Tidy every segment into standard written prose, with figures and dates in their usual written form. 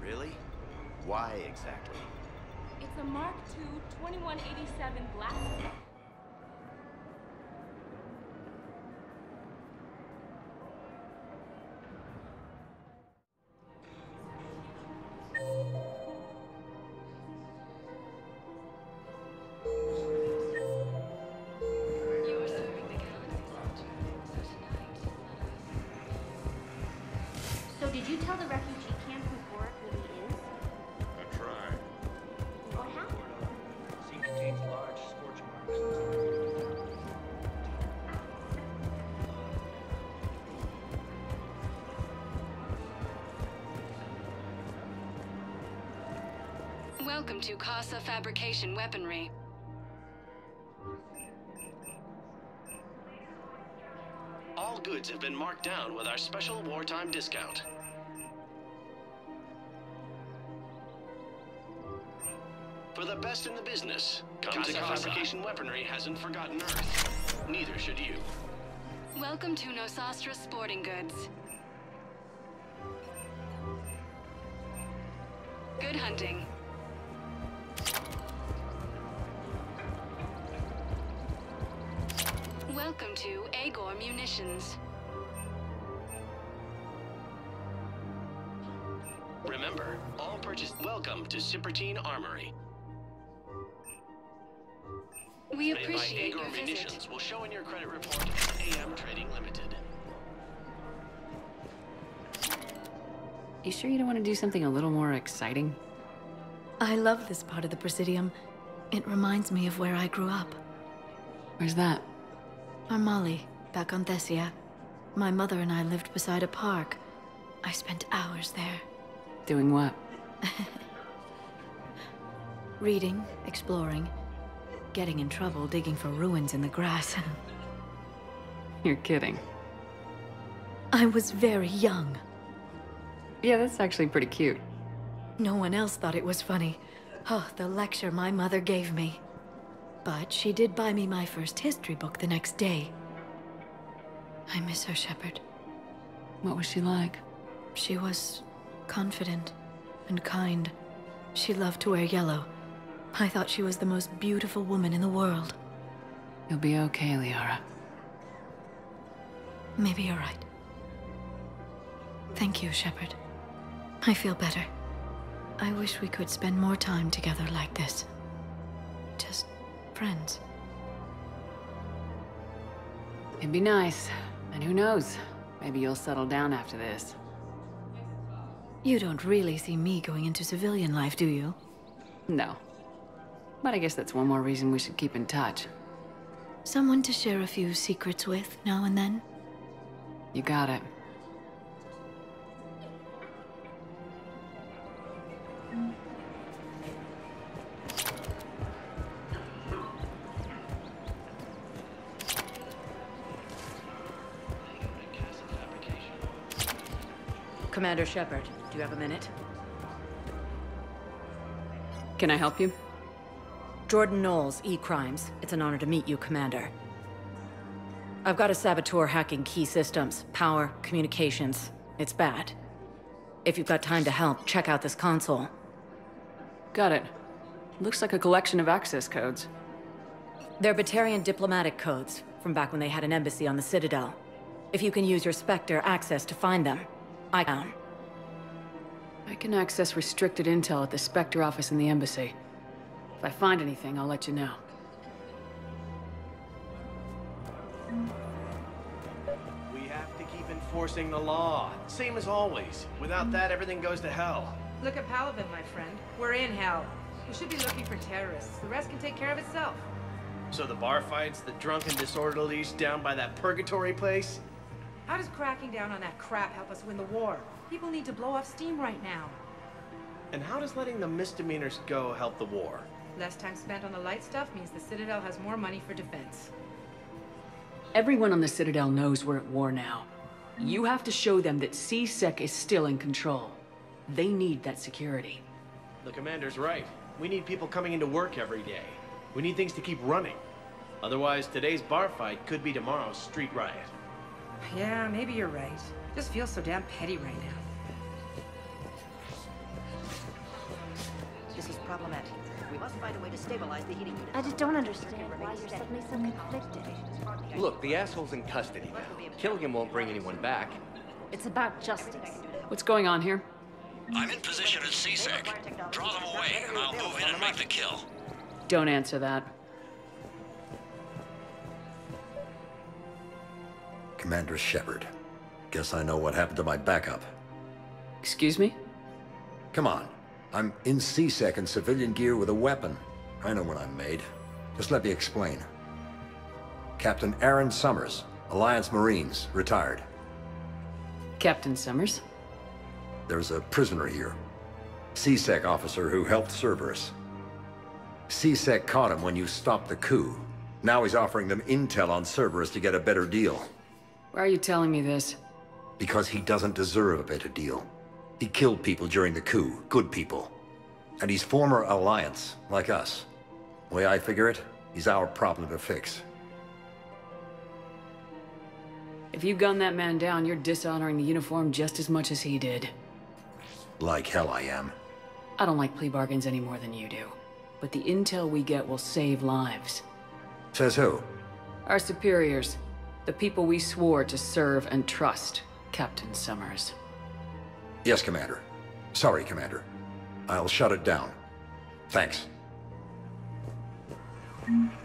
Really? Why exactly? It's a Mark II 2187 Black. So did you tell the refugee camp who Boric really is? I tried. What happened? Scene contains large scorch marks. Welcome to Casa Fabrication Weaponry. All goods have been marked down with our special wartime discount. For the best in the business, Casa Fabrication Weaponry hasn't forgotten Earth. Neither should you. Welcome to Nosastra Sporting Goods. Good hunting. Welcome to Agor Munitions. Remember, all purchase. Welcome to Cipertine Armory. We Made by appreciate Agor your visit. Munitions will show in your credit report as AM Trading Limited. You sure you don't want to do something a little more exciting? I love this part of the Presidium. It reminds me of where I grew up. Where's that? Armali, back on Thessia. My mother and I lived beside a park. I spent hours there. Doing what? Reading, exploring, getting in trouble digging for ruins in the grass. You're kidding. I was very young. Yeah, that's actually pretty cute. No one else thought it was funny. Oh, the lecture my mother gave me. But she did buy me my first history book the next day. I miss her, Shepard. What was she like? She was confident and kind. She loved to wear yellow. I thought she was the most beautiful woman in the world. You'll be okay, Liara. Maybe you're right. Thank you, Shepard. I feel better. I wish we could spend more time together like this. Just friends. It'd be nice. And who knows? Maybe you'll settle down after this. You don't really see me going into civilian life, do you? No. But I guess that's one more reason we should keep in touch. Someone to share a few secrets with now and then? You got it. Commander Shepard, do you have a minute? Can I help you? Jordan Knowles, E-Crimes. It's an honor to meet you, Commander. I've got a saboteur hacking key systems, power, communications. It's bad. If you've got time to help, check out this console. Got it. Looks like a collection of access codes. They're Batarian diplomatic codes, from back when they had an embassy on the Citadel. If you can use your Spectre access to find them, I can. I can access restricted intel at the Spectre office in the embassy. If I find anything, I'll let you know. We have to keep enforcing the law, same as always. Without that, everything goes to hell. Look at Palaven, my friend. We're in hell. We should be looking for terrorists. The rest can take care of itself. So the bar fights, the drunken disorderlies down by that purgatory place? How does cracking down on that crap help us win the war? People need to blow off steam right now. And how does letting the misdemeanors go help the war? Less time spent on the light stuff means the Citadel has more money for defense. Everyone on the Citadel knows we're at war now. You have to show them that C-Sec is still in control. They need that security. The commander's right. We need people coming into work every day. We need things to keep running. Otherwise, today's bar fight could be tomorrow's street riot. Yeah, maybe you're right. Just feels so damn petty right now. This is problematic. We must find a way to stabilize the heating unit. I just don't understand why you're suddenly so conflicted. Look, the asshole's in custody now. Killing him won't bring anyone back. It's about justice. What's going on here? I'm in position at C-Sec. Draw them away, and I'll move in and make the kill. Don't answer that. Commander Shepard. Guess I know what happened to my backup. Excuse me? Come on. I'm in C-Sec in civilian gear with a weapon. I know what I'm made. Just let me explain. Captain Aaron Summers, Alliance Marines, retired. Captain Summers? There's a prisoner here. C-Sec officer who helped Cerberus. C-Sec caught him when you stopped the coup. Now he's offering them intel on Cerberus to get a better deal. Why are you telling me this? Because he doesn't deserve a better deal. He killed people during the coup, good people. And he's former Alliance, like us. The way I figure it, he's our problem to fix. If you gun that man down, you're dishonoring the uniform just as much as he did. Like hell I am. I don't like plea bargains any more than you do. But the intel we get will save lives. Says who? Our superiors. The people we swore to serve and trust, Captain Summers. Yes, Commander. Sorry, Commander. I'll shut it down. Thanks. Damn it,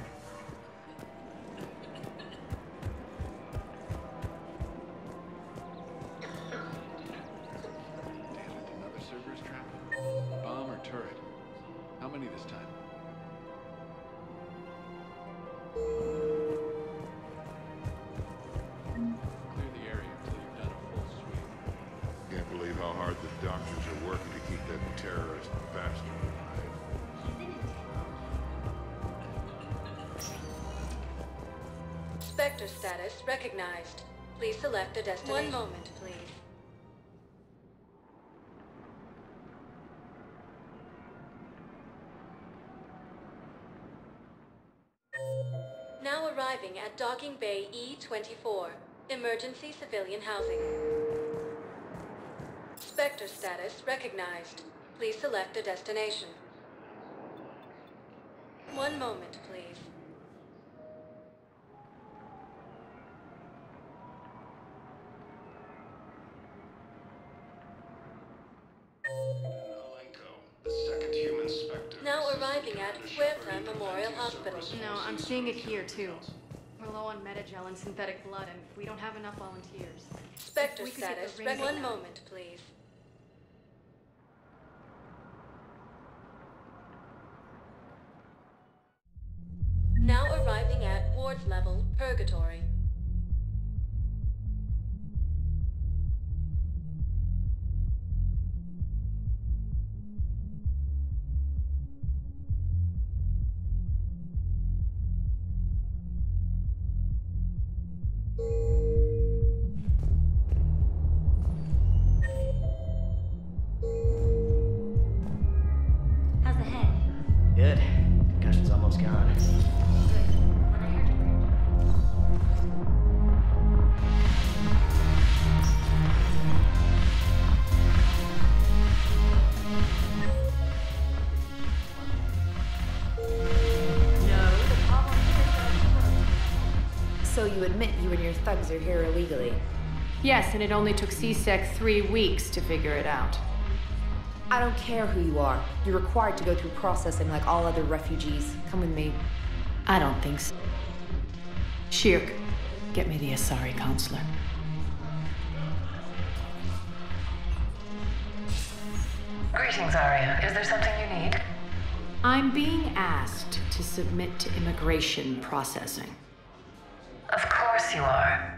another Cerberus trap? Bomb or turret? How many this time? Clear the area until you've done a full sweep. Can't believe how hard the doctors are working to keep that terrorist bastard alive. Spectre status recognized. Please select a destination. 1 moment, please. Now arriving at Docking Bay E-24. Emergency civilian housing. Spectre status recognized. Please select a destination. 1 moment, please. The second human Spectre. Now arriving at Huerta Memorial Hospital. No, I'm seeing it here too. We're low on Metagel and synthetic blood, and we don't have enough volunteers. Spectre We could get status. the ring 1 now. moment, please. Now arriving at Ward's level, Purgatory. How's the head? Good. Concussion's almost gone. When I heard So you admit you and your thugs are here illegally? Yes, and it only took C-Sec 3 weeks to figure it out. I don't care who you are. You're required to go through processing like all other refugees. Come with me. I don't think so. Shirk, get me the Asari counselor. Greetings, Arya. Is there something you need? I'm being asked to submit to immigration processing. Of course you are.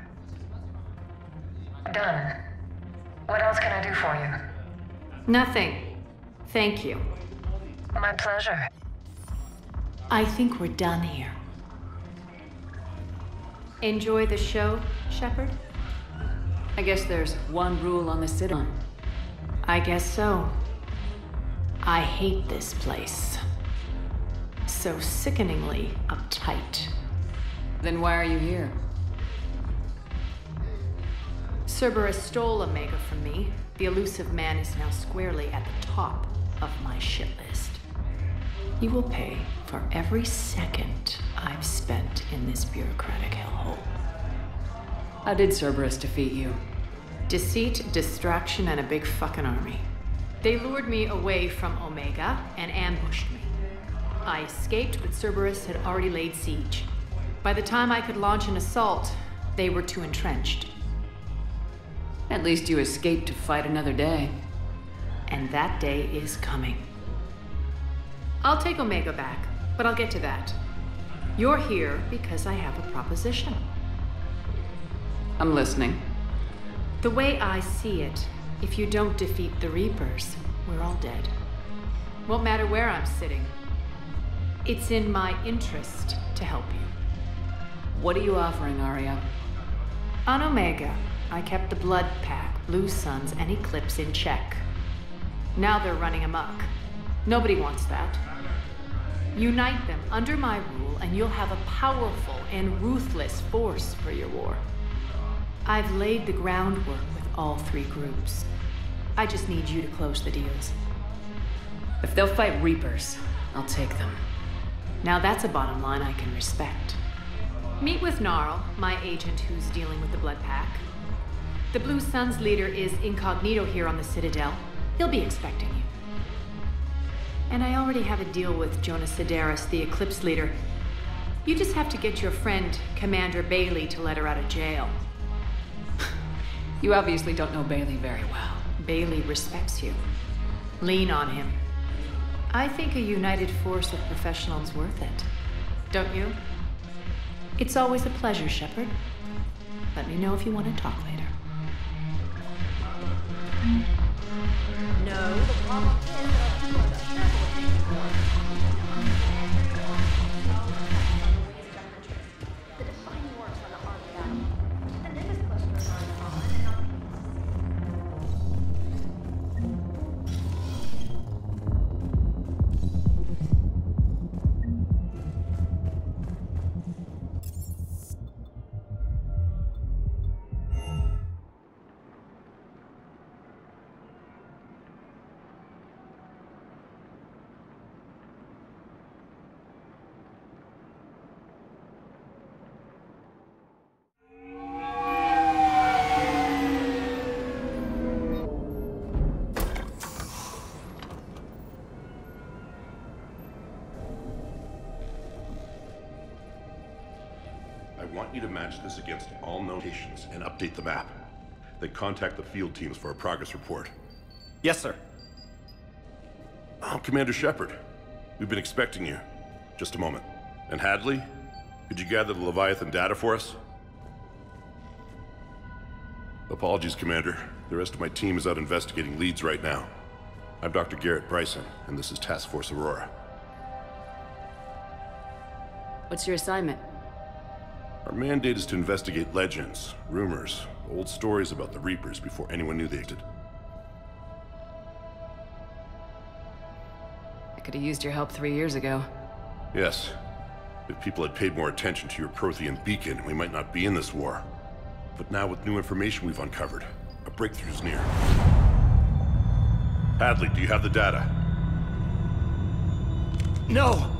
Done. What else can I do for you? Nothing. Thank you. My pleasure. I think we're done here. Enjoy the show, Shepard? I guess there's one rule on the Citadel. I guess so. I hate this place. So sickeningly uptight. Then why are you here? Cerberus stole Omega from me. The elusive man is now squarely at the top of my shit list. You will pay for every second I've spent in this bureaucratic hellhole. How did Cerberus defeat you? Deceit, distraction, and a big fucking army. They lured me away from Omega and ambushed me. I escaped, but Cerberus had already laid siege. By the time I could launch an assault, they were too entrenched. At least you escaped to fight another day. And that day is coming. I'll take Omega back, but I'll get to that. You're here because I have a proposition. I'm listening. The way I see it, if you don't defeat the Reapers, we're all dead. Won't matter where I'm sitting. It's in my interest to help you. What are you offering, Aria? On Omega, I kept the Blood Pack, Blue Suns, and Eclipse in check. Now they're running amok. Nobody wants that. Unite them under my rule, and you'll have a powerful and ruthless force for your war. I've laid the groundwork with all three groups. I just need you to close the deals. If they'll fight Reapers, I'll take them. Now that's a bottom line I can respect. Meet with Gnarl, my agent who's dealing with the Blood Pack. The Blue Suns leader is incognito here on the Citadel. He'll be expecting you. And I already have a deal with Jonas Sedaris, the Eclipse leader. You just have to get your friend, Commander Bailey, to let her out of jail. You obviously don't know Bailey very well. Bailey respects you. Lean on him. I think a united force of professionals worth it. Don't you? It's always a pleasure, Shepard. Let me know if you want to talk later. No, the problem is that you are the careful with things you want. The defining works on the hard battle. And then this cluster on and on. I want you to match this against all notations and update the map. Then contact the field teams for a progress report. Yes, sir. Oh, Commander Shepard. We've been expecting you. Just a moment. And Hadley, could you gather the Leviathan data for us? Apologies, Commander. The rest of my team is out investigating leads right now. I'm Dr. Garrett Bryson, and this is Task Force Aurora. What's your assignment? Our mandate is to investigate legends, rumors, old stories about the Reapers before anyone knew they existed. I could have used your help 3 years ago. Yes. If people had paid more attention to your Prothean beacon, we might not be in this war. But now with new information we've uncovered, a breakthrough's near. Hadley, do you have the data? No!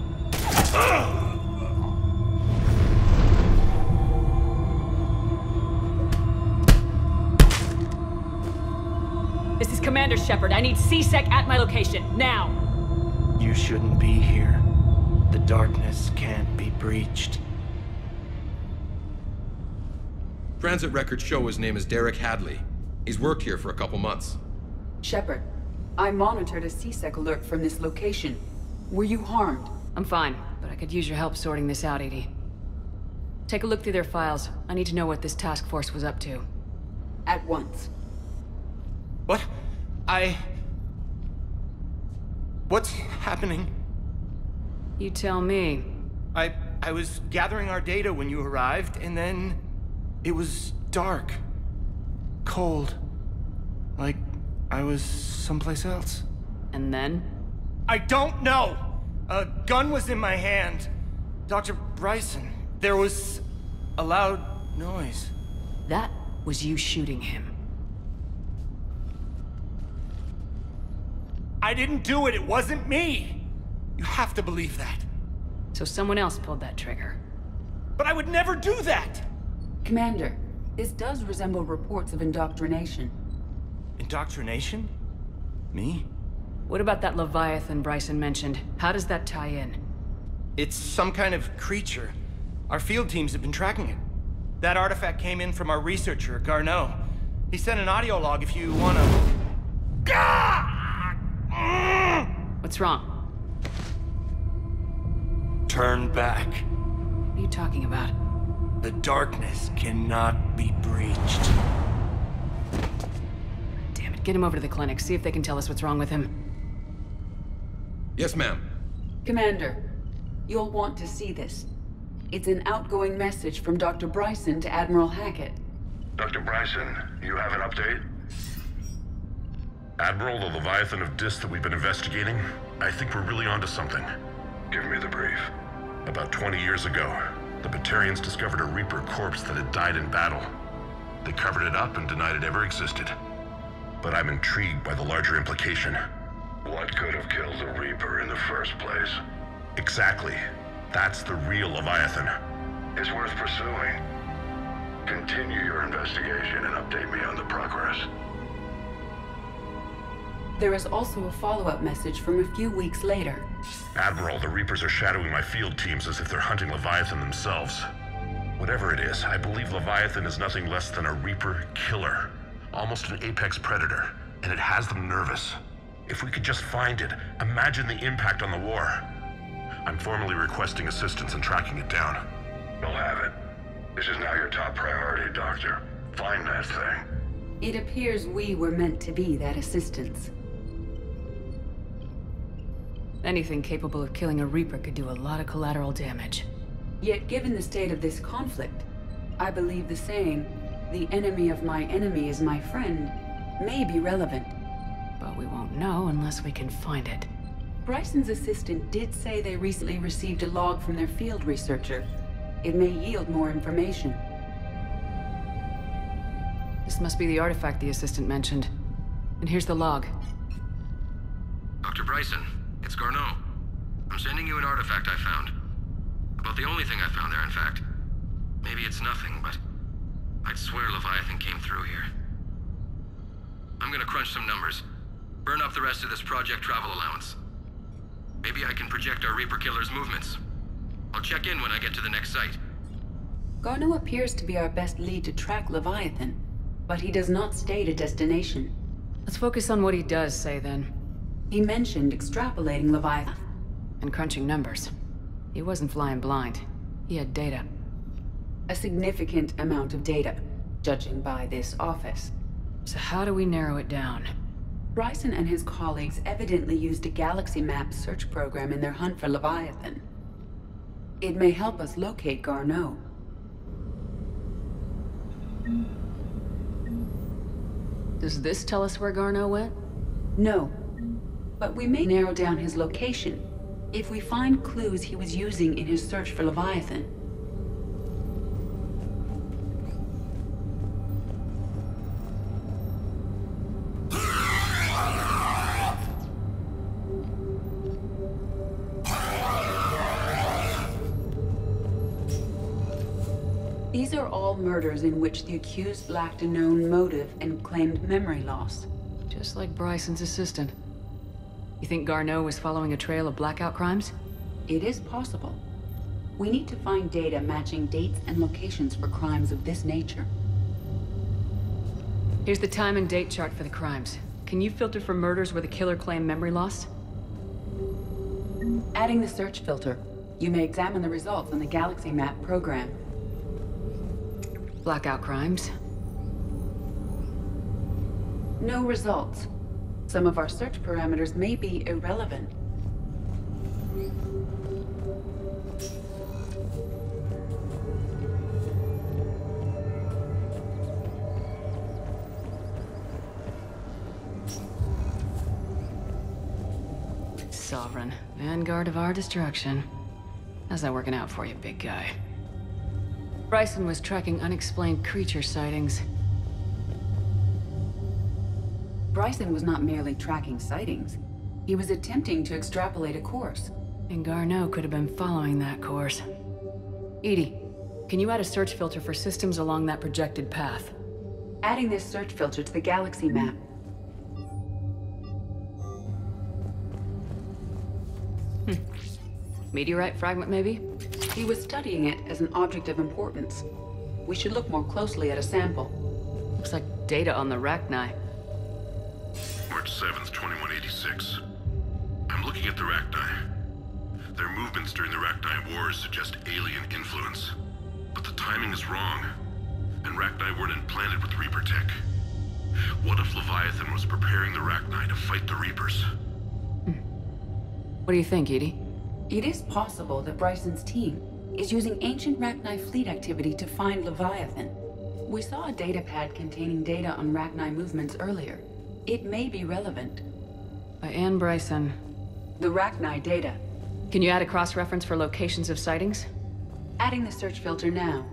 This is Commander Shepard. I need C-Sec at my location, now! You shouldn't be here. The darkness can't be breached. Transit records show his name is Derek Hadley. He's worked here for a couple months. Shepard, I monitored a C-Sec alert from this location. Were you harmed? I'm fine, but I could use your help sorting this out, EDI. Take a look through their files. I need to know what this task force was up to. At once. What? What's happening? You tell me. I was gathering our data when you arrived, and then it was dark. Cold. Like I was someplace else. And then? I don't know! A gun was in my hand. Dr. Bryson, there was a loud noise. That was you shooting him. I didn't do it, it wasn't me! You have to believe that. So someone else pulled that trigger. But I would never do that! Commander, this does resemble reports of indoctrination. Indoctrination? Me? What about that Leviathan Bryson mentioned? How does that tie in? It's some kind of creature. Our field teams have been tracking it. That artifact came in from our researcher, Garneau. He sent an audio log if you wanna... What's wrong? Turn back. What are you talking about? The darkness cannot be breached. Damn it, get him over to the clinic. See if they can tell us what's wrong with him. Yes, ma'am. Commander, you'll want to see this. It's an outgoing message from Dr. Bryson to Admiral Hackett. Dr. Bryson, you have an update? Admiral, the Leviathan of Dis that we've been investigating, I think we're really onto something. Give me the brief. About 20 years ago, the Batarians discovered a Reaper corpse that had died in battle. They covered it up and denied it ever existed. But I'm intrigued by the larger implication. What could have killed the Reaper in the first place? Exactly. That's the real Leviathan. It's worth pursuing. Continue your investigation and update me on the progress. There is also a follow-up message from a few weeks later. Admiral, the Reapers are shadowing my field teams as if they're hunting Leviathan themselves. Whatever it is, I believe Leviathan is nothing less than a Reaper killer. Almost an apex predator, and it has them nervous. If we could just find it, imagine the impact on the war. I'm formally requesting assistance in tracking it down. We'll have it. This is now your top priority, Doctor. Find that thing. It appears we were meant to be that assistance. Anything capable of killing a Reaper could do a lot of collateral damage. Yet given the state of this conflict, I believe the saying, "The enemy of my enemy is my friend," may be relevant. But we won't know unless we can find it. Bryson's assistant did say they recently received a log from their field researcher. It may yield more information. This must be the artifact the assistant mentioned. And here's the log. Dr. Bryson, it's Garneau. I'm sending you an artifact I found. About the only thing I found there, in fact. Maybe it's nothing, but I'd swear Leviathan came through here. I'm gonna crunch some numbers. Burn up the rest of this project travel allowance. Maybe I can project our Reaper killer's movements. I'll check in when I get to the next site. Garneau appears to be our best lead to track Leviathan, but he does not state a destination. Let's focus on what he does say, then. He mentioned extrapolating Leviathan. And crunching numbers. He wasn't flying blind. He had data. A significant amount of data, judging by this office. So how do we narrow it down? Bryson and his colleagues evidently used a galaxy map search program in their hunt for Leviathan. It may help us locate Garneau. Does this tell us where Garneau went? No. But we may narrow down his location if we find clues he was using in his search for Leviathan. These are all murders in which the accused lacked a known motive and claimed memory loss. Just like Bryson's assistant. You think Garneau was following a trail of blackout crimes? It is possible. We need to find data matching dates and locations for crimes of this nature. Here's the time and date chart for the crimes. Can you filter for murders where the killer claimed memory loss? Adding the search filter, you may examine the results on the Galaxy Map program. Blackout crimes. No results. Some of our search parameters may be irrelevant. Sovereign, vanguard of our destruction. How's that working out for you, big guy? Bryson was tracking unexplained creature sightings. Bryson was not merely tracking sightings. He was attempting to extrapolate a course. And Garneau could have been following that course. EDI, can you add a search filter for systems along that projected path? Adding this search filter to the galaxy map. Meteorite fragment, maybe? He was studying it as an object of importance. We should look more closely at a sample. Looks like data on the Rachni. March 7th, 2186. I'm looking at the Rachni. Their movements during the Rachni Wars suggest alien influence. But the timing is wrong. And Rachni weren't implanted with Reaper tech. What if Leviathan was preparing the Rachni to fight the Reapers? What do you think, EDI? It is possible that Bryson's team is using ancient Rachni fleet activity to find Leviathan. We saw a data pad containing data on Rachni movements earlier. It may be relevant. By Anne Bryson. The Rachni data. Can you add a cross-reference for locations of sightings? Adding the search filter now.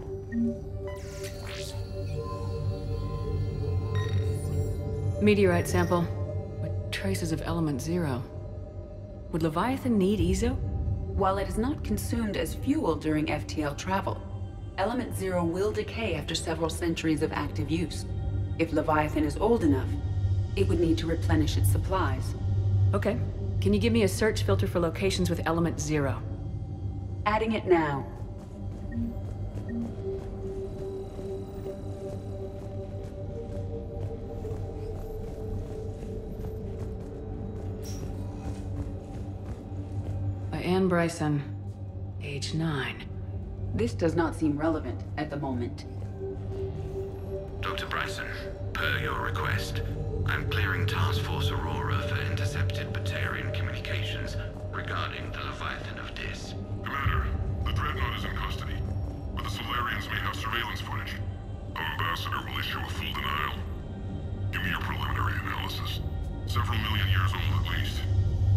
Meteorite sample with traces of element 0. Would Leviathan need Ezo? While it is not consumed as fuel during FTL travel, element 0 will decay after several centuries of active use. If Leviathan is old enough, it would need to replenish its supplies. Okay. Can you give me a search filter for locations with element 0? Adding it now. By Anne Bryson, age 9. This does not seem relevant at the moment. Dr. Bryson, per your request, I'm clearing Task Force Aurora for intercepted Batarian communications regarding the Leviathan of Dis. Commander, the Dreadnought is in custody, but the Solarians may have surveillance footage. Our ambassador will issue a full denial. Give me your preliminary analysis. Several million years old at least.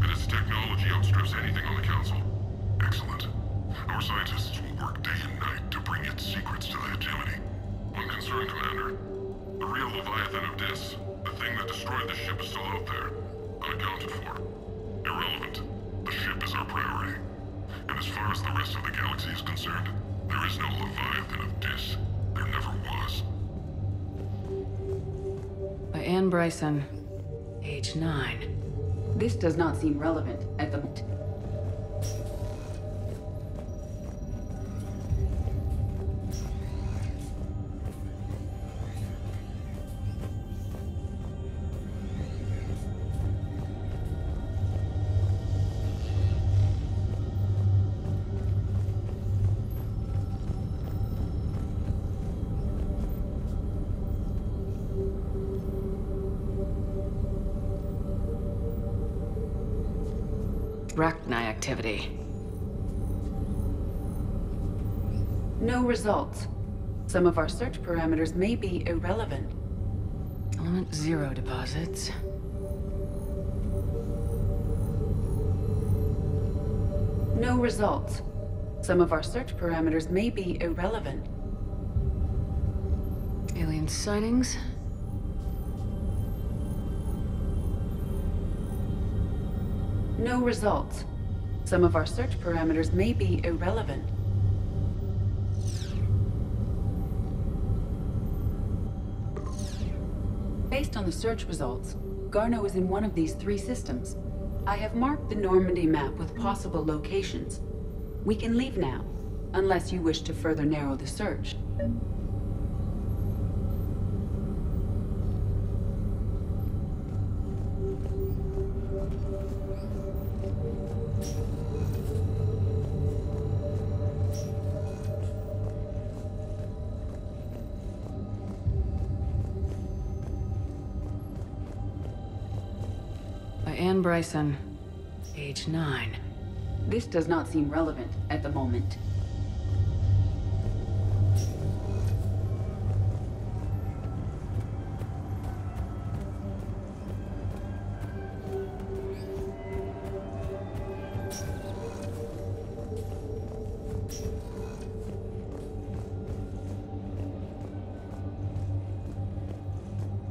And its technology outstrips anything on the Council. Excellent. Our scientists will work day and night to bring its secrets to the hegemony. One concern, Commander. The real Leviathan of Dis, the thing that destroyed the ship, is still out there. Unaccounted for. Irrelevant. The ship is our priority. And as far as the rest of the galaxy is concerned, there is no Leviathan of Dis. There never was. By Anne Bryson, age 9. This does not seem relevant at the moment. Rachni activity. No results. Some of our search parameters may be irrelevant. Element 0 deposits. No results. Some of our search parameters may be irrelevant. Alien sightings. No results. Some of our search parameters may be irrelevant. Based on the search results, Garneau is in one of these 3 systems. I have marked the Normandy map with possible locations. We can leave now, unless you wish to further narrow the search. Anne Bryson, age 9. This does not seem relevant at the moment.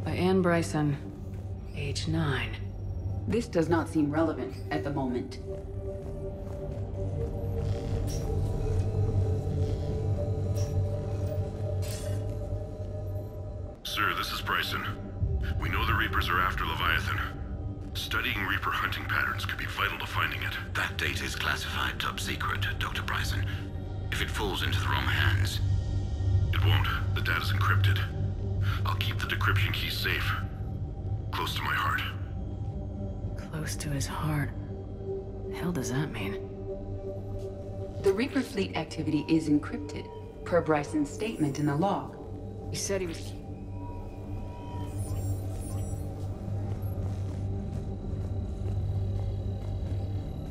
Anne Bryson, age 9. This does not seem relevant at the moment. Sir, this is Bryson. We know the Reapers are after Leviathan. Studying Reaper hunting patterns could be vital to finding it. That data is classified top secret, Dr. Bryson. If it falls into the wrong hands... It won't. The data's encrypted. I'll keep the decryption key safe. Close to my heart. Close to his heart. The hell does that mean? The Reaper fleet activity is encrypted, per Bryson's statement in the log. He said he was...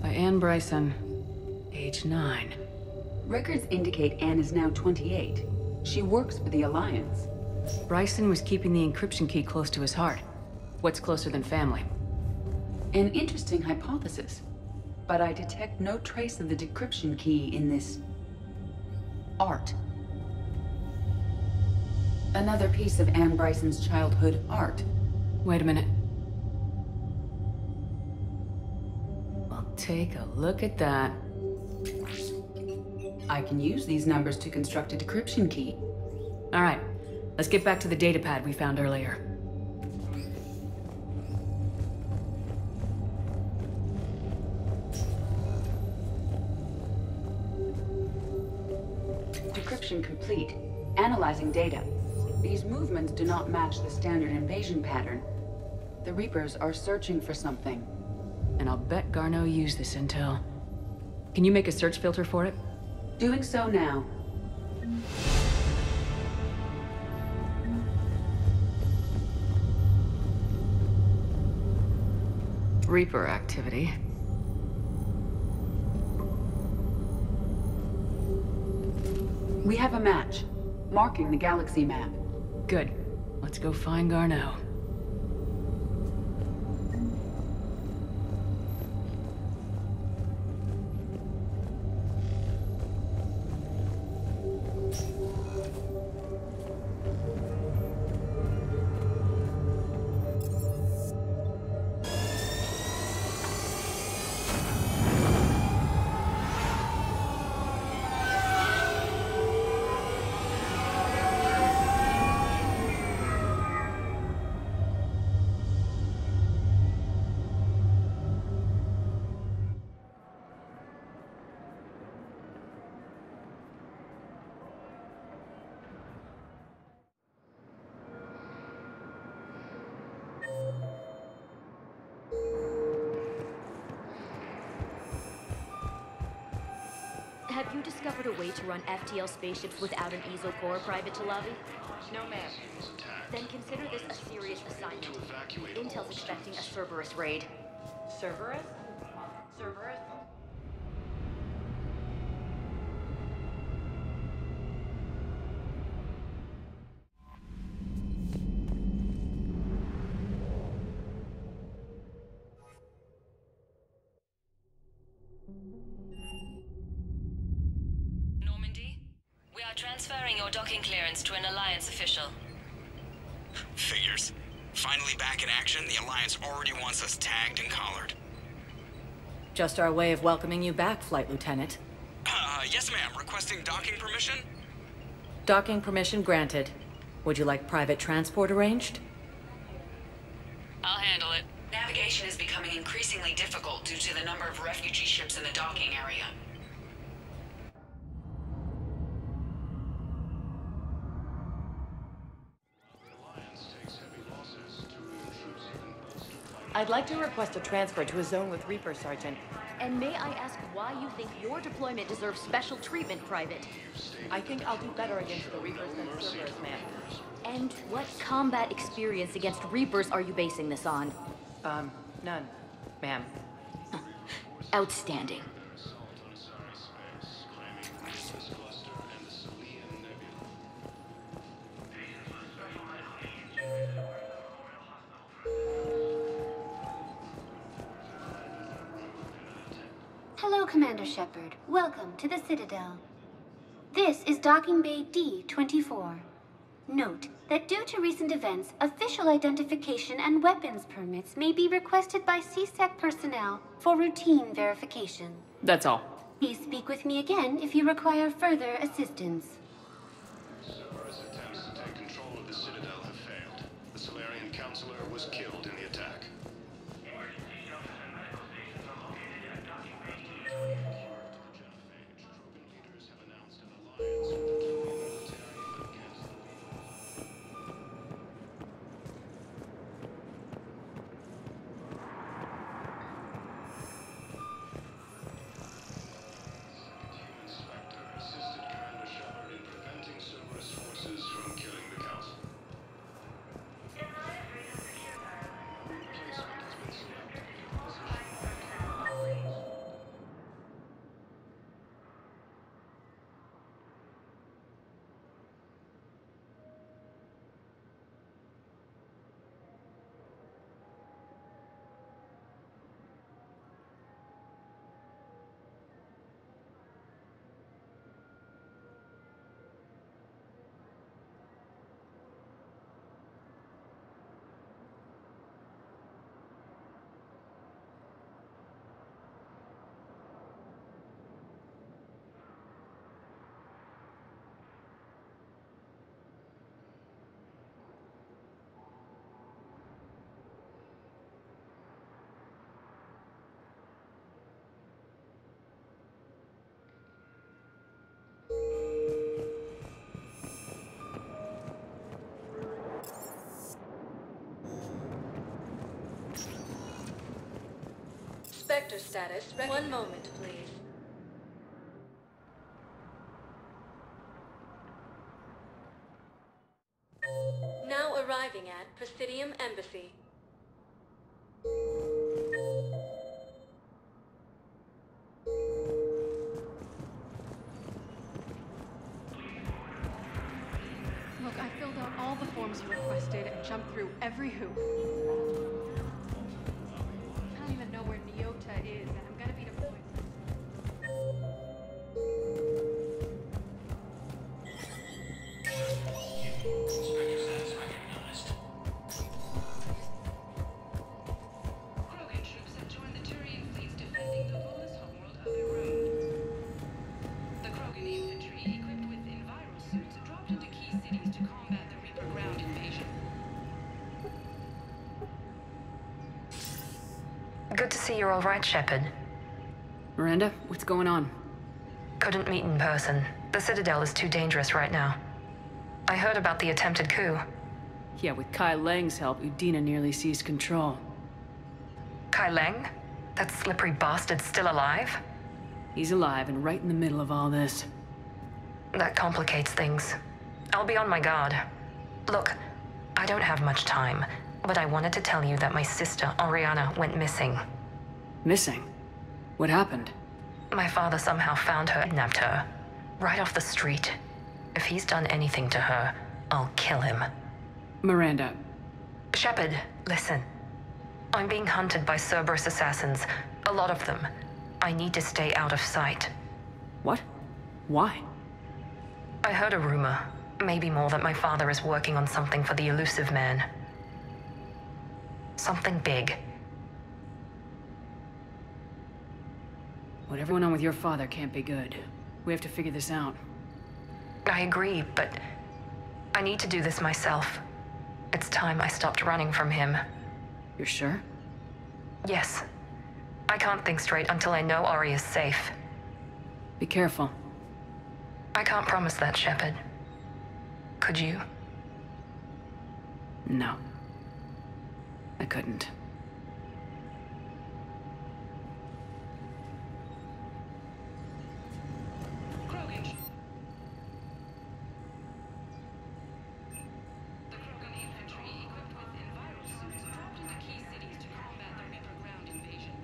By Anne Bryson, age 9. Records indicate Anne is now 28. She works for the Alliance. Bryson was keeping the encryption key close to his heart. What's closer than family? An interesting hypothesis, but I detect no trace of the decryption key in this... art. Another piece of Anne Bryson's childhood art. Wait a minute. Well, take a look at that. I can use these numbers to construct a decryption key. All right, let's get back to the datapad we found earlier. Decryption complete. Analyzing data. These movements do not match the standard invasion pattern. The Reapers are searching for something. And I'll bet Garneau used this intel. Can you make a search filter for it? Doing so now. Reaper activity. We have a match, marking the galaxy map. Good. Let's go find Garneau. Have you discovered a way to run FTL spaceships without an easel core, Private Talavi? No, ma'am. Then consider this a serious assignment. Intel's expecting a Cerberus raid. Cerberus? Cerberus? Transferring your docking clearance to an Alliance official. Figures. Finally back in action, the Alliance already wants us tagged and collared. Just our way of welcoming you back, Flight Lieutenant. Yes ma'am. Requesting docking permission? Docking permission granted. Would you like private transport arranged? I'll handle it. Navigation is becoming increasingly difficult due to the number of refugee ships in the docking area. I'd like to request a transfer to a zone with Reaper, Sergeant. And may I ask why you think your deployment deserves special treatment, Private? I think I'll do better against the Reapers than Cerberus, ma'am. And what combat experience against Reapers are you basing this on? None. Ma'am. Outstanding. Hello, Commander Shepard. Welcome to the Citadel. This is Docking Bay D-24. Note that due to recent events, official identification and weapons permits may be requested by C-Sec personnel for routine verification. That's all. Please speak with me again if you require further assistance. Cerberus attempts to take control of the Citadel have failed. The Solarian Counselor was killed in the attack. Spectre status. One moment, please. Now arriving at Presidium Embassy. Look, I filled out all the forms you requested and jumped through every hoop. I don't even know where Nyota is, and I'm gonna be deployed. Krogan troops have joined the Turian fleets defending the Volus homeworld of Erode. The Krogan infantry, equipped with enviro suits, dropped into key cities to combat the Reaper ground invasion. Good to see you're all right, Shepard. Miranda, what's going on? Couldn't meet in person. The Citadel is too dangerous right now. I heard about the attempted coup. Yeah, with Kai Lang's help, Udina nearly seized control. Kai Lang? That slippery bastard's still alive? He's alive and right in the middle of all this. That complicates things. I'll be on my guard. Look, I don't have much time, but I wanted to tell you that my sister, Oriana, went missing. Missing? What happened? My father somehow found her and kidnapped her. Right off the street. If he's done anything to her, I'll kill him. Miranda. Shepard, listen. I'm being hunted by Cerberus assassins. A lot of them. I need to stay out of sight. What? Why? I heard a rumor. Maybe more, that my father is working on something for the Elusive Man. Something big. Whatever's going on with your father can't be good. We have to figure this out. I agree, but I need to do this myself. It's time I stopped running from him. You're sure? Yes. I can't think straight until I know Ori is safe. Be careful. I can't promise that, Shepard. Could you? No. I couldn't. Krogan infantry, equipped with enviro suits, dropped into key cities to combat the Reaper ground invasion.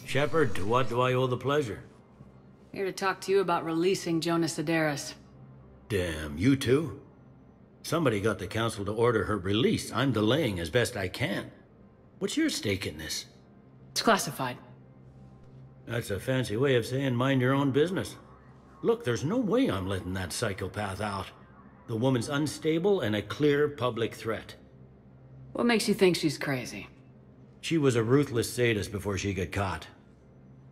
Shepard, to what do I owe the pleasure? Here to talk to you about releasing Jonas Sederis. Damn, you too? Somebody got the council to order her release. I'm delaying as best I can. What's your stake in this? It's classified. That's a fancy way of saying mind your own business. Look, there's no way I'm letting that psychopath out. The woman's unstable and a clear public threat. What makes you think she's crazy? She was a ruthless sadist before she got caught.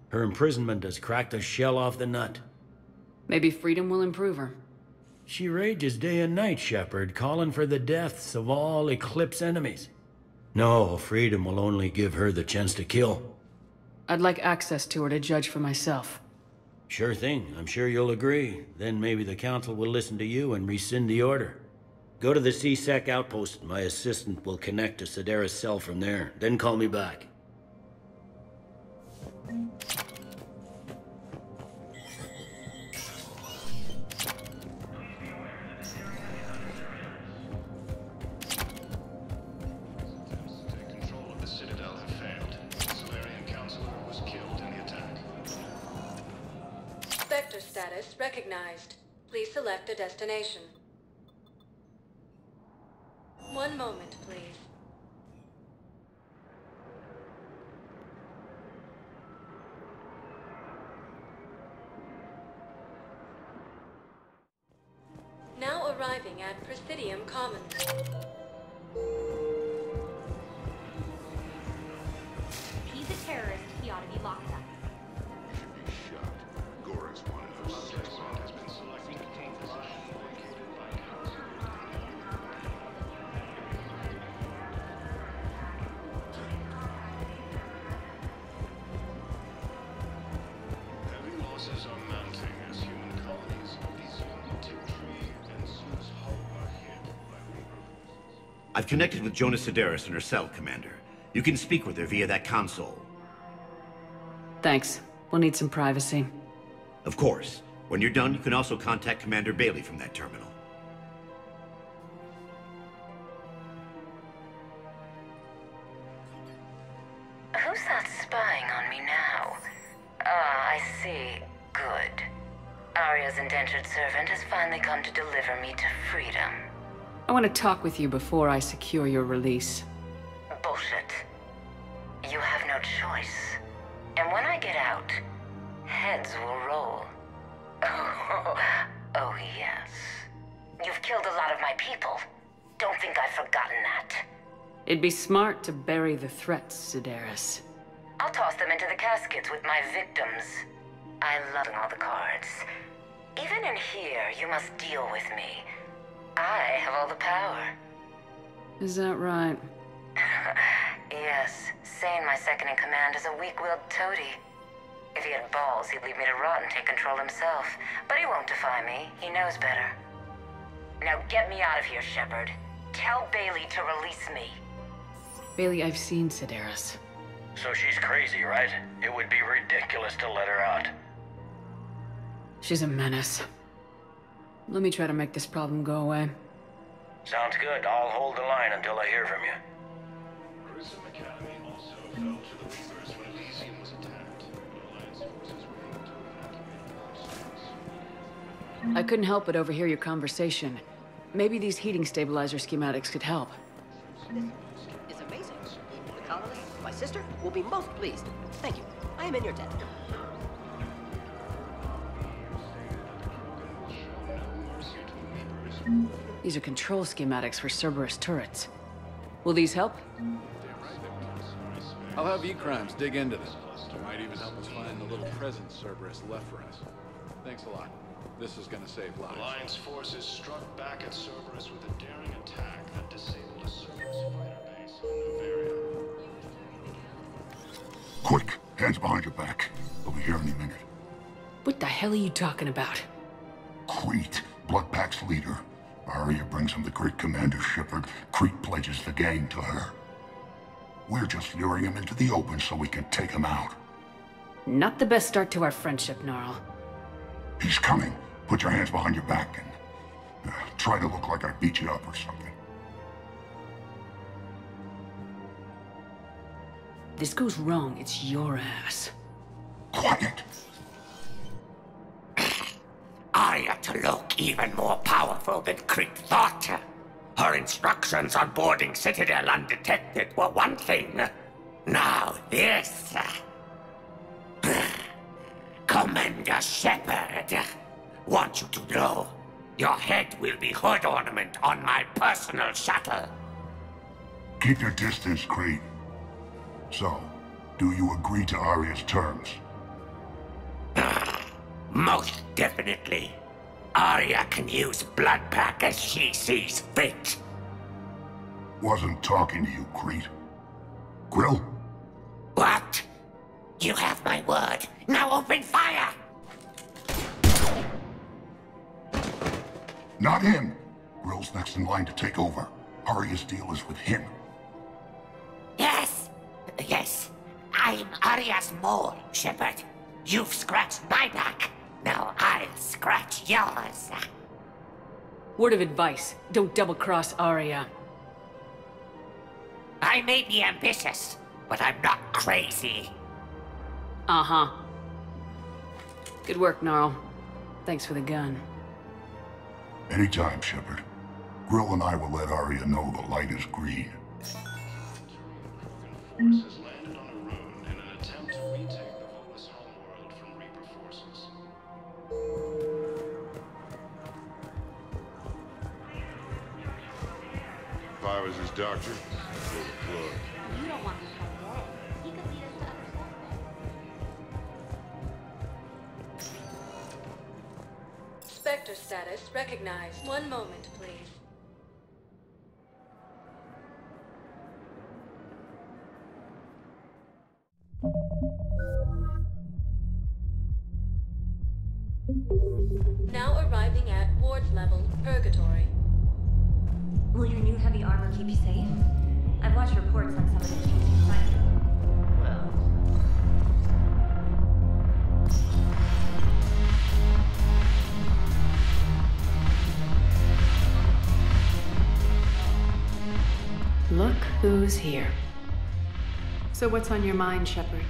Her imprisonment has cracked the shell off the nut. Maybe freedom will improve her. She rages day and night, Shepard, calling for the deaths of all Eclipse enemies. No, freedom will only give her the chance to kill. I'd like access to her to judge for myself. Sure thing. I'm sure you'll agree. Then maybe the council will listen to you and rescind the order. Go to the C-Sec outpost. My assistant will connect to Sederis' cell from there. Then call me back. Sector status recognized. Please select a destination. One moment, please. Now arriving at Presidium Commons. If he's a terrorist, he ought to be locked up. I've connected with Jonas Sederis in her cell, Commander. You can speak with her via that console. Thanks. We'll need some privacy. Of course. When you're done, you can also contact Commander Bailey from that terminal. Who's that spying on me now? Ah, I see. Good. Arya's indentured servant has finally come to deliver me to freedom. I want to talk with you before I secure your release. Bullshit. You have no choice. And when I get out, heads will roll. Oh, yes. You've killed a lot of my people. Don't think I've forgotten that. It'd be smart to bury the threats, Sederis. I'll toss them into the caskets with my victims. I love all the cards. Even in here, you must deal with me. I have all the power. Is that right? Yes. Sane, my second-in-command, is a weak-willed toady. If he had balls, he'd leave me to rot and take control himself. But he won't defy me. He knows better. Now get me out of here, Shepard. Tell Bailey to release me. Bailey, I've seen Sederis. So she's crazy, right? It would be ridiculous to let her out. She's a menace. Let me try to make this problem go away. Sounds good. I'll hold the line until I hear from you. Grissom Academy also fell to the Reapers when Elysium was attacked. Alliance forces were able to evacuate the I couldn't help but overhear your conversation. Maybe these heating stabilizer schematics could help. This is amazing. The colony, my sister, will be most pleased. Thank you. I am in your debt. These are control schematics for Cerberus turrets. Will these help? I'll have E-Crimes dig into them. Might even help us find the little present Cerberus left for us. Thanks a lot. This is gonna save lives. Alliance forces struck back at Cerberus with a daring attack that disabled a Cerberus fighter base on Novaria. Quick, hands behind your back. They'll be here any minute. What the hell are you talking about? Crete, Bloodpack's leader. Arya brings him the great Commander Shepard. Crete pledges the gang to her. We're just luring him into the open so we can take him out. Not the best start to our friendship, Gnarl. He's coming. Put your hands behind your back and try to look like I beat you up or something. This goes wrong, it's your ass. Quiet! Arya to look even more powerful than Krieg thought. Her instructions on boarding Citadel undetected were one thing. Now this. Commander Shepard, want you to know, your head will be hood ornament on my personal shuttle. Keep your distance, Creed. So, do you agree to Arya's terms? Most definitely. Arya can use Bloodpack as she sees fit. Wasn't talking to you, Creed. Grill? What? You have my word. Now open fire! Not him. Grill's next in line to take over. Arya's deal is with him. Yes. Yes. I'm Arya's mole, Shepard. You've scratched my back. Now I'll scratch yours. Word of advice, don't double-cross Arya. I may be ambitious, but I'm not crazy. Uh-huh. Good work, Gnarl. Thanks for the gun. Anytime, Shepard. Grill and I will let Arya know the light is green. Forces landed on Arun in an attempt to retake the Volus homeworld from Reaper forces. If I was his doctor, I'd pull the plug. You don't want me to come dead. He could lead us to other suspects. Spectre status recognized. One moment, please. Now arriving at ward level, Purgatory. Will your new heavy armor keep you safe? I've watched reports on some of the things you find. Well... Look who's here. So what's on your mind, Shepard?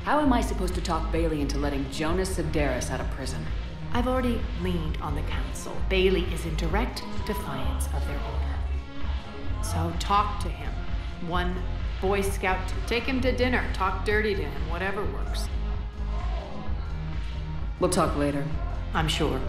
How am I supposed to talk Bailey into letting Jonas Sedaris out of prison? I've already leaned on the Council. Bailey is in direct defiance of their order. So talk to him. One Boy Scout, take him to dinner, talk dirty to him, whatever works. We'll talk later. I'm sure.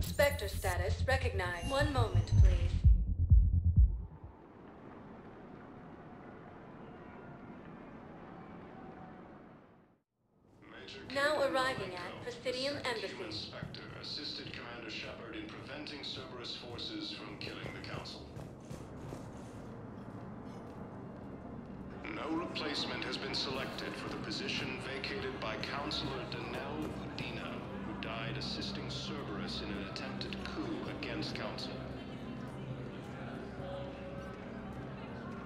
Spectre status recognized. One moment, please. Now arriving at Presidium Embassy. Inspector assisted Commander Shepard in preventing Cerberus forces from killing the Council. No replacement has been selected for the position vacated by Counselor Danelle Udina, who died assisting Cerberus in an attempted coup against Council.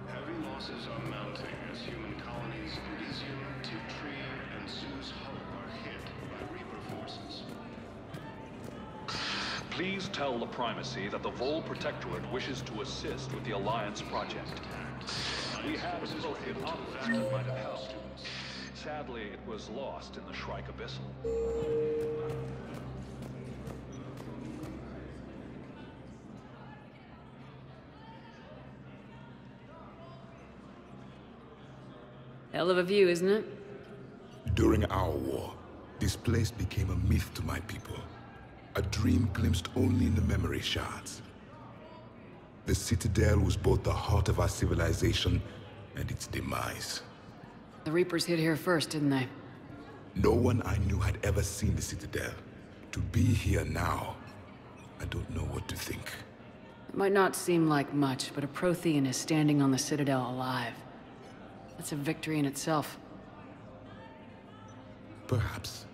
Heavy losses are mounting as human colonies Elysium, Tiptree, and Zeus Hope are hit by Reaper forces. Please tell the Primacy that the Vol Protectorate wishes to assist with the Alliance project. We had spoken honest that might have helped. Sadly, it was lost in the Shrike Abyssal. Hell of a view, isn't it? During our war, this place became a myth to my people. A dream glimpsed only in the memory shards. The Citadel was both the heart of our civilization and its demise. The Reapers hit here first, didn't they? No one I knew had ever seen the Citadel. To be here now, I don't know what to think. It might not seem like much, but a Prothean is standing on the Citadel alive. That's a victory in itself. Perhaps.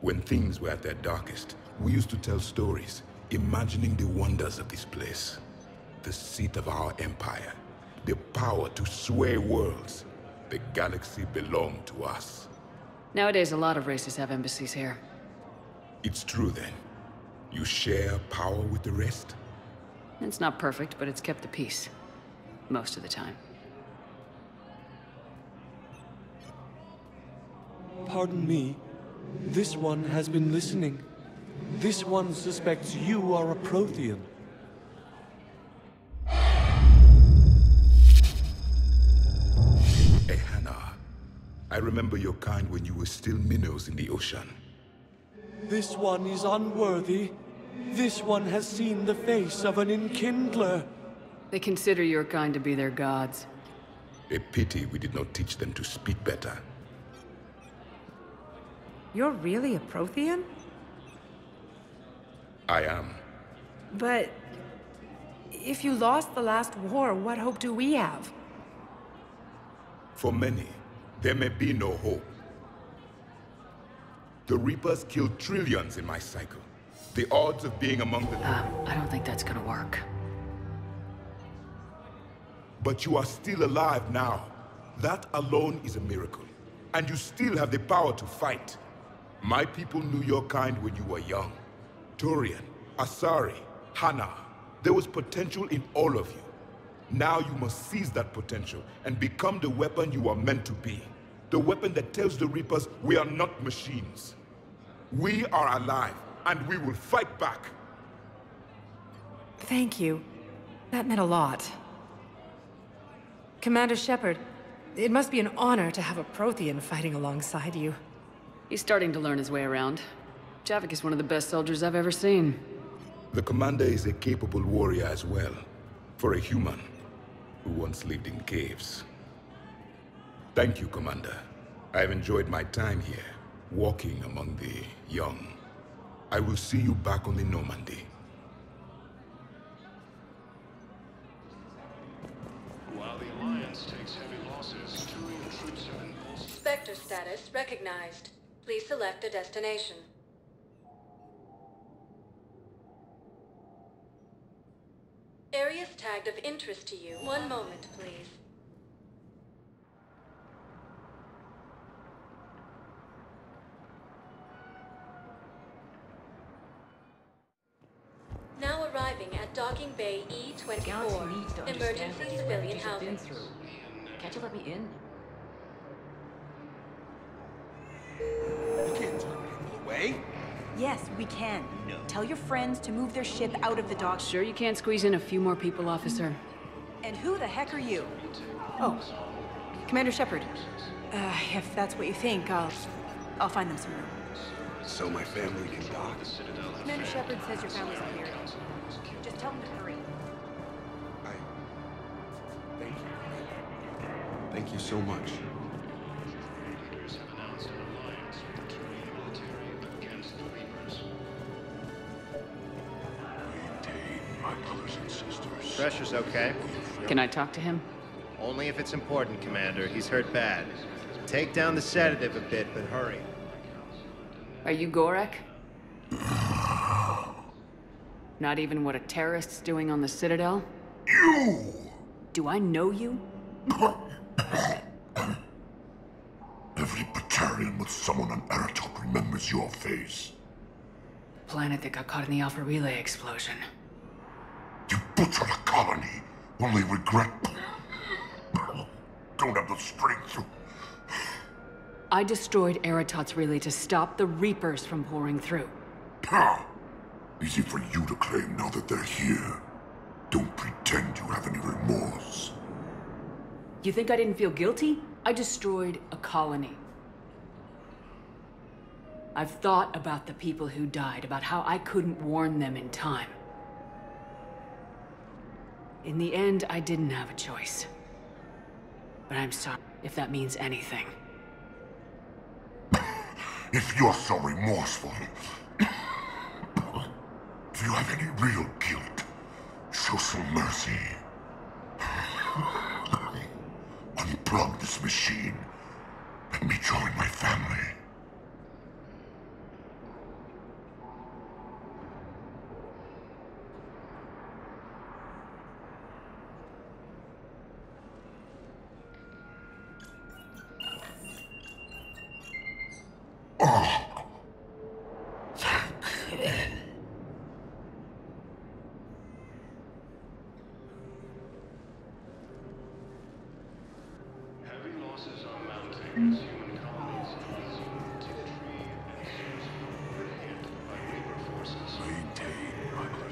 When things were at their darkest, we used to tell stories, imagining the wonders of this place. The seat of our empire. The power to sway worlds. The galaxy belonged to us. Nowadays, a lot of races have embassies here. It's true then. You share power with the rest? It's not perfect, but it's kept the peace. Most of the time. Pardon me. This one has been listening. This one suspects you are a Prothean. Ehana, I remember your kind when you were still minnows in the ocean. This one is unworthy. This one has seen the face of an Enkindler. They consider your kind to be their gods. A pity we did not teach them to speak better. You're really a Prothean? I am. But if you lost the last war, what hope do we have? For many, there may be no hope. The Reapers killed trillions in my cycle. The odds of being among the... I don't think that's gonna work. But you are still alive now. That alone is a miracle. And you still have the power to fight. My people knew your kind when you were young. Turian, Asari, Hana. There was potential in all of you. Now you must seize that potential and become the weapon you are meant to be. The weapon that tells the Reapers we are not machines. We are alive, and we will fight back. Thank you. That meant a lot. Commander Shepard, it must be an honor to have a Prothean fighting alongside you. He's starting to learn his way around. Javik is one of the best soldiers I've ever seen. The commander is a capable warrior as well. For a human who once lived in caves. Thank you, Commander. I've enjoyed my time here, walking among the young. I will see you back on the Normandy. While the Alliance takes heavy losses, Turian troops have been bolstered. Spectre status recognized. Please select a destination. Areas tagged of interest to you. One moment, please. Now arriving at Docking Bay E-24. Emergency civilian housing. Can't you let me in? You can't turn people away. Yes, we can. No. Tell your friends to move their ship out of the dock. Sure you can't squeeze in a few more people, officer? And who the heck are you? Oh, Commander Shepard. If that's what you think, I'll find them some room. So my family can dock. Commander Shepard says your family's up here. Just tell them to hurry. Thank you. Thank you so much. Leaders have announced an alliance with the Turian military against the Reapers. Maintain, my brothers and sisters. Pressure's okay. Can I talk to him? Only if it's important, Commander. He's hurt bad. Take down the sedative a bit, but hurry. Are you Gorek? Not even what a terrorist's doing on the Citadel? You! Do I know you? Every Batarian with someone on Aratok remembers your face. Planet that got caught in the Alpha Relay explosion. You butchered a colony, only regret... Don't have the strength to... I destroyed Eratot's relay to stop the Reapers from pouring through. Easy for you to claim now that they're here. Don't pretend you have any remorse. You think I didn't feel guilty? I destroyed a colony. I've thought about the people who died, about how I couldn't warn them in time. In the end, I didn't have a choice. But I'm sorry if that means anything. If you're so remorseful, if you have any real guilt, show some mercy. Unplug this machine. Let me join my family.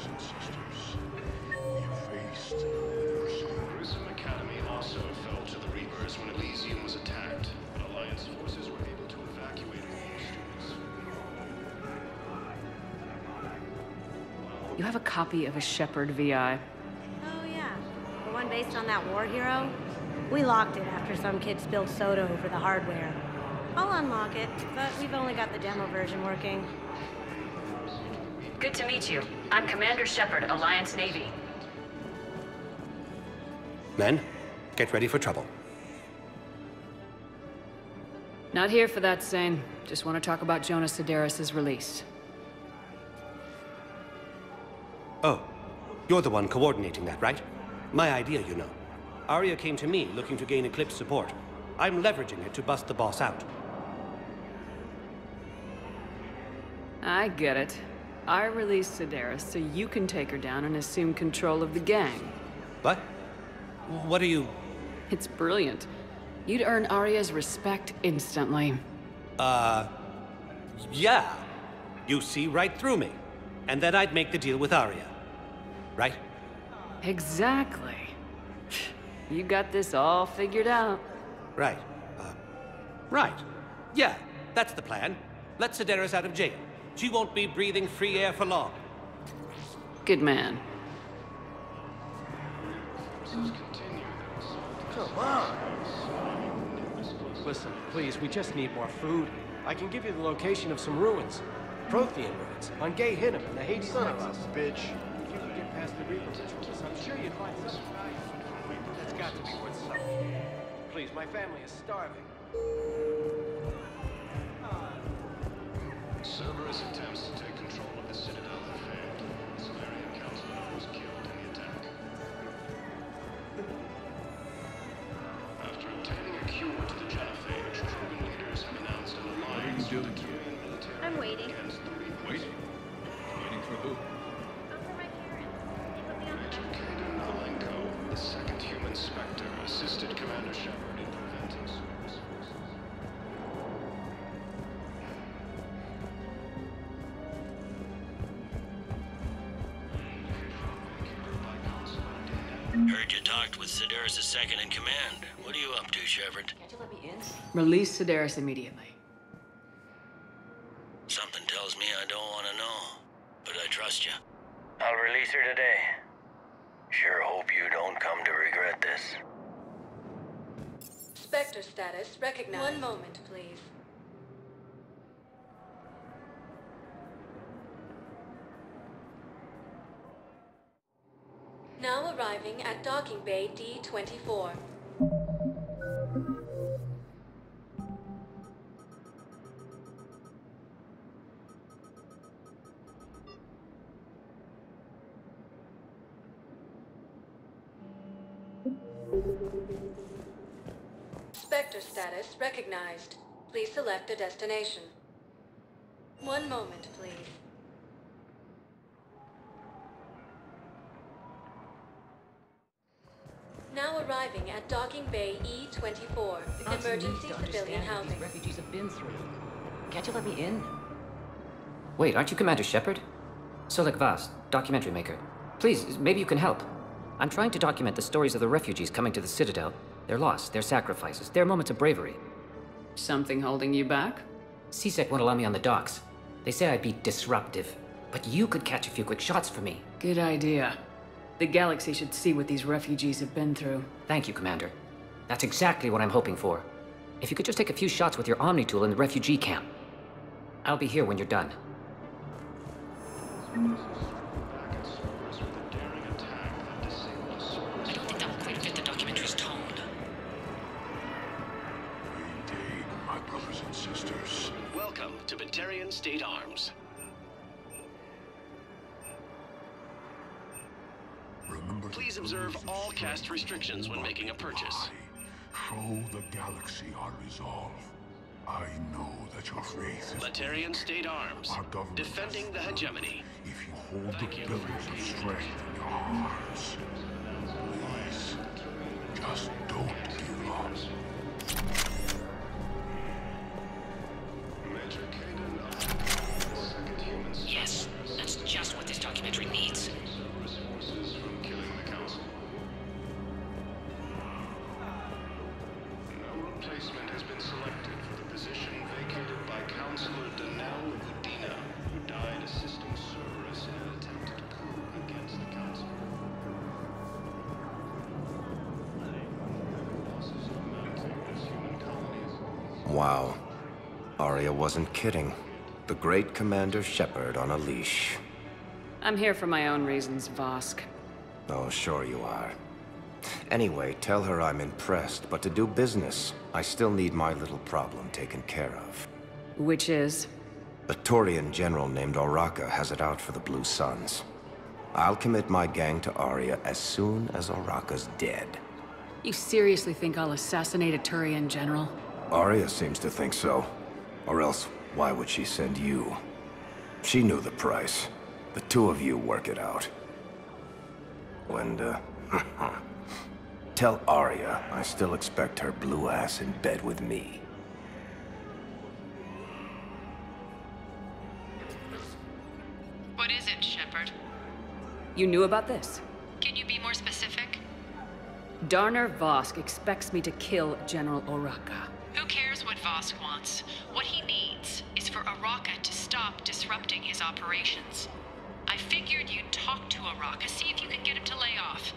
brothers and sisters. You faced adversity. Grissom Academy also fell to the Reapers when Elysium was attacked, but Alliance forces were able to evacuate all students. You have a copy of a Shepard VI. Oh yeah, the one based on that war hero? We locked it after some kid spilled soda over the hardware. I'll unlock it, but we've only got the demo version working. Good to meet you. I'm Commander Shepard, Alliance Navy. Men, get ready for trouble. Not here for that, Sane. Just want to talk about Jonas Sedaris' release. Oh, you're the one coordinating that, right? My idea, you know. Aria came to me looking to gain Eclipse support. I'm leveraging it to bust the boss out. I get it. I released Sedaris so you can take her down and assume control of the gang. What? What are you... It's brilliant. You'd earn Aria's respect instantly. Yeah. You see right through me. And then I'd make the deal with Aria. Right? Exactly. You got this all figured out. Right. Right. Yeah, that's the plan. Let Sedaris out of jail. She won't be breathing free air for long. Good man. Come on! Listen, please, we just need more food. I can give you the location of some ruins. Prothean ruins, on Gay Hinnom and the Hades Nexus. Bitch. If you could get past the Reaper rituals, I'm sure you'd find something. That's got to be worth something. Please, my family is starving. Cerberus attempts to take control of the Citadel have failed. The Solarian Councilor was killed in the attack. After obtaining a cure to the genophage, Truman leaders have announced an alliance with the Turian military I'm waiting. against the Reapers. Waiting? Waiting for who? Major Kagan Malenko, the second human Spectre, assisted Commander Shepard in preventing Cerberus forces. Heard you talked with Sedaris' second in command. What are you up to, Shepard? Can't you let me in? Release Sedaris immediately. Something tells me I don't want to know, but I trust you. I'll release her today. Sure hope you don't come to regret this. Spectre status recognized. One moment, please. Now arriving at Docking Bay D-24. Spectre status recognized. Please select a destination. One moment, please. Now arriving at Docking Bay E-24. Emergency civilian housing. Refugees have been through. Can't you let me in? Wait, aren't you Commander Shepard? Solek Vaz, documentary maker. Please, maybe you can help. I'm trying to document the stories of the refugees coming to the Citadel. Their loss, their sacrifices, their moments of bravery. Something holding you back? CSEC won't allow me on the docks. They say I'd be disruptive. But you could catch a few quick shots for me. Good idea. The galaxy should see what these refugees have been through. Thank you, Commander. That's exactly what I'm hoping for. If you could just take a few shots with your Omni tool in the refugee camp. I'll be here when you're done. Back at Cerberus with a daring attack that disabled a Cerberus. I don't think that will quite fit the documentary's tone. Indeed, my brothers and sisters. Welcome to Batarian State Arms. Remember, please observe all caste restrictions when making a purchase. Show the galaxy our resolve. I know that your faith is Batarian State Arms, defending the hegemony. If you hold the pillars of strength in your hearts, please, just don't give up. Major Kagan, the second human. Yes, that's just what this document documentary needs. Resources from killing the council. No replacement has been selected for the position vacated by Councilor Danelle Udina, who died assisting Cerberus in an attempted coup against the council. Losses are mounting as human colonies. Wow. Arya wasn't kidding. The great Commander Shepard on a leash. I'm here for my own reasons, Vosk. Oh, sure you are. Anyway, tell her I'm impressed, but to do business, I still need my little problem taken care of. Which is? A Turian general named Oraka has it out for the Blue Suns. I'll commit my gang to Arya as soon as Oraka's dead. You seriously think I'll assassinate a Turian general? Arya seems to think so. Or else, why would she send you? She knew the price. The two of you work it out. And, tell Arya I still expect her blue ass in bed with me. What is it, Shepard? You knew about this? Can you be more specific? Darner Vosk expects me to kill General Oraka. Who cares what Vosk wants? What he needs is for Oraka to stop disrupting his operations. I figured you'd talk to Oraka, see if you can get him to lay off.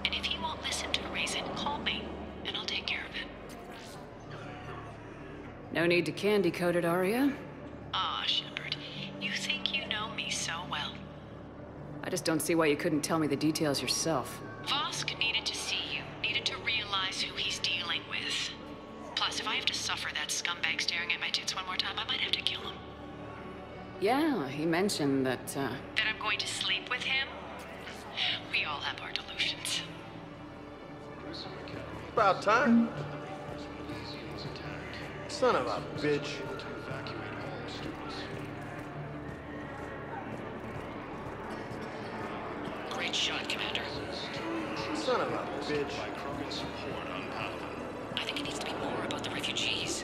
And if he won't listen to Raisin, call me, and I'll take care of it. No need to candy coat it, Arya. Ah, Shepard, you think you know me so well. I just don't see why you couldn't tell me the details yourself. Vosk needed to see you, needed to realize who he's dealing with. Plus, if I have to suffer that scumbag staring at my tits one more time, I might have to kill him. Yeah, he mentioned that, That I'm going to sleep with him? We all have our delusions. About time. Son of a bitch. Great shot, Commander. Son of a bitch. I think it needs to be more about the refugees.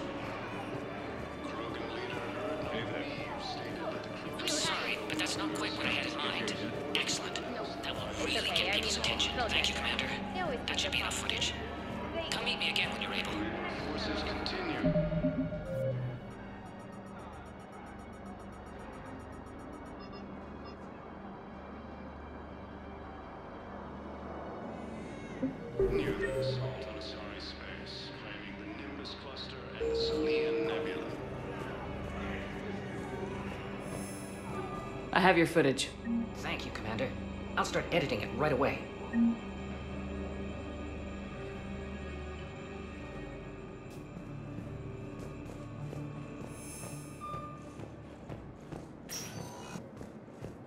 I'm sorry, but that's not quite what I had in mind. Excellent. That will really get people's attention. Thank you, Commander. That should be enough footage. Come meet me again when you're able. Forces continue. Near the assault on Asari space, claiming the Nimbus cluster and the Salian Nebula. I have your footage. Thank you, Commander. I'll start editing it right away.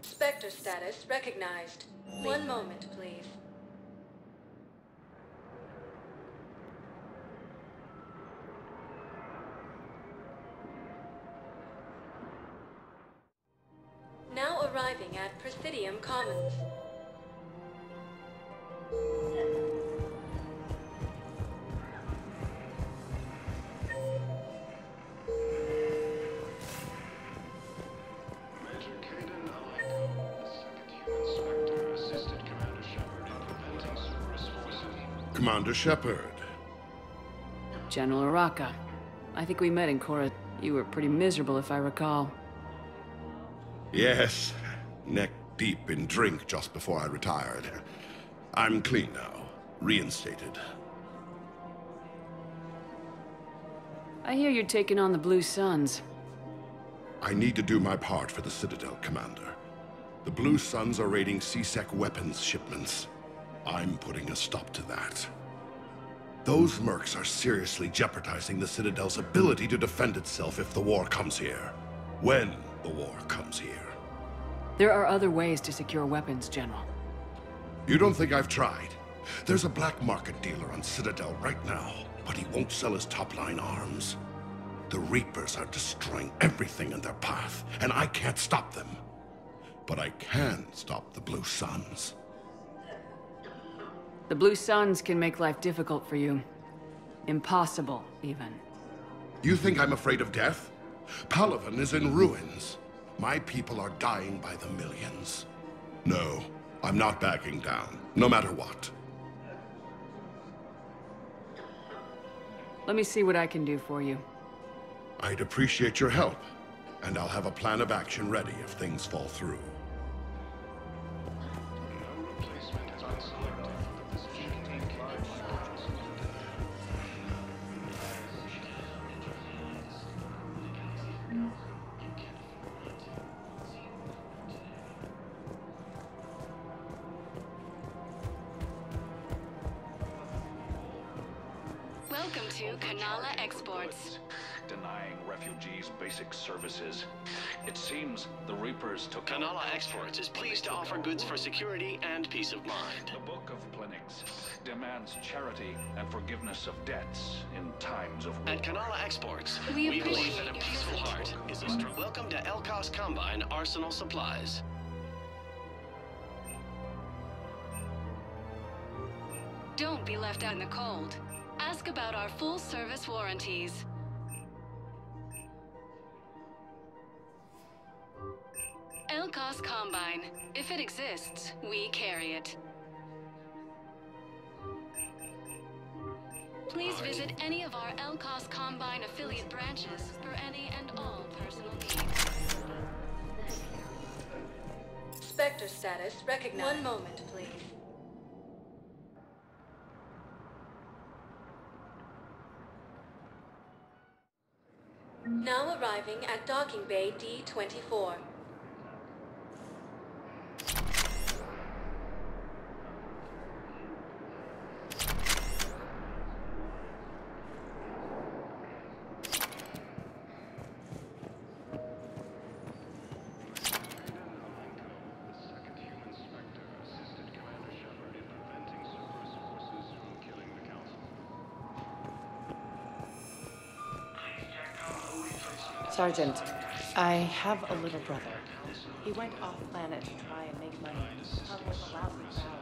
Spectre status recognized. One moment, please. Now arriving at Presidium Commons. Major Kaden Aleko, the second human Spectre, assisted Commander Shepard in preventing Cerberus forces. Commander Shepard. General Oraka. I think we met in Cora. You were pretty miserable, if I recall. Yes, neck deep in drink just before I retired. I'm clean now, reinstated. I hear you're taking on the Blue Suns. I need to do my part for the Citadel, Commander. The Blue Suns are raiding C-Sec weapons shipments. I'm putting a stop to that. Those mercs are seriously jeopardizing the Citadel's ability to defend itself if the war comes here. When the war comes here. There are other ways to secure weapons, General. You don't think I've tried? There's a black market dealer on Citadel right now, but he won't sell his top-line arms. The Reapers are destroying everything in their path, and I can't stop them. But I can stop the Blue Suns. The Blue Suns can make life difficult for you. Impossible, even. You think I'm afraid of death? Palaven is in ruins. My people are dying by the millions. No, I'm not backing down, no matter what. Let me see what I can do for you. I'd appreciate your help, and I'll have a plan of action ready if things fall through. Welcome to Kanala Exports. Denying refugees basic services. It seems the Reapers took... Kanala Exports is pleased to offer goods for security and peace of mind. The Book of Plenix demands charity and forgiveness of debts in times of war. At Kanala Exports, we believe that a peaceful heart is a strong... Welcome to Elkos Combine Arsenal Supplies. Don't be left out in the cold. Ask about our full-service warranties. Elkos Combine. If it exists, we carry it. Please visit any of our Elkos Combine affiliate branches for any and all personal needs. Spectre status recognized. 1 moment, please. Now arriving at Docking Bay D-24. Sergeant, I have a little brother. He went off planet to try and make money. Public allowed him out.